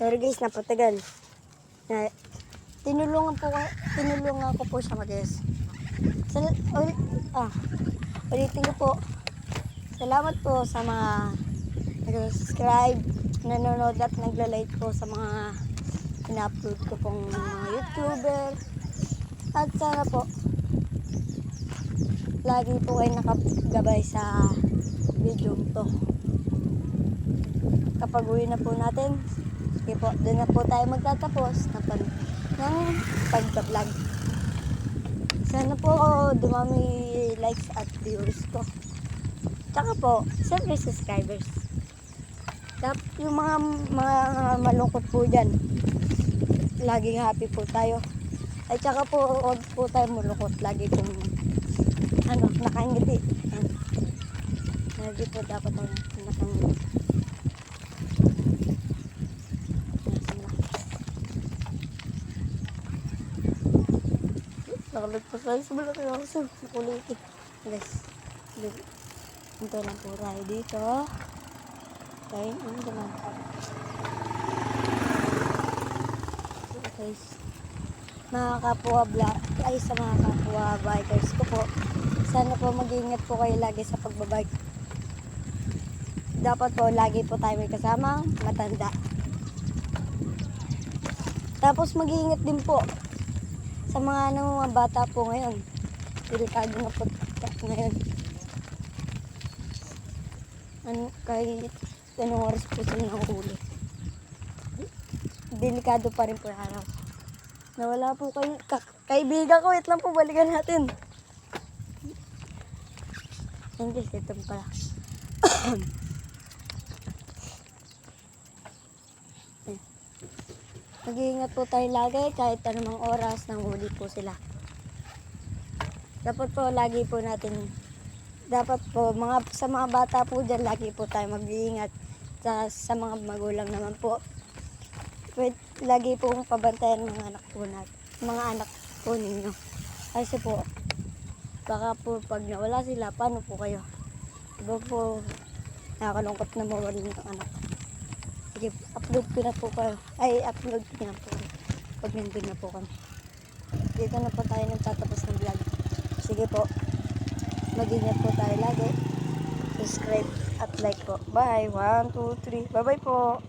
Sorry guys, napatagal. Tinulungan ko po siya guys. Ulitin ko po. Salamat po sa mga nag-subscribe, nanonood at nagla-like po sa mga ina-upload ko pong mga YouTuber. At sana po lagi po kayo nakagabay sa video to. Kapag uwi na po natin, sige po, doon na po tayo magtatapos ng pag-vlog. Sana po dumami likes at viewers ko. Tsaka po, siyempre subscribers. Yung mga malungkot po dyan, laging happy po tayo. Ay tsaka po, huwag po tayo malungkot. Lagi pong nakangiti. Lagi po dapat ang nakangiti. Nakalagpas tayo sa malaki ako sa nakulitin. Guys, ito lang po tayo dito. Tayo ang naman. Guys, mga kapwa ay sa mga kapwa bikers ko po, sana po mag-iingat po kayo lagi sa pagbabike. Dapat po lagi po tayo may kasama matanda. Tapos mag-iingat din po sa mga mga bata po ngayon. Delikado na po ngayon. Kahit anong oras po sila nakahuli. Delikado pa rin po yung araw. Nawala po kayo. Kaibigan ko, wait lang po, balikan natin. Hindi, ito pala. Mag-iingat po tayo lagi kahit anumang oras nang huli po sila. Dapat po lagi po natin, sa mga bata po dyan, lagi po tayo mag-iingat. Sa mga magulang naman po, lagi po pabantayan mga anak po natin, mga anak po ninyo. Kasi po, baka po pag nawala sila, paano po kayo? Diba po, nakakalungkot na mawala ng anak. Sige, upload ko na po kayo. Upload ko na po. Pag nandun na po kami. Dito na po tayo nagtatapos ng vlog. Sige po. Mag-ingat po tayo lagi. Subscribe at like po. Bye. 1, 2, 3. Bye-bye po.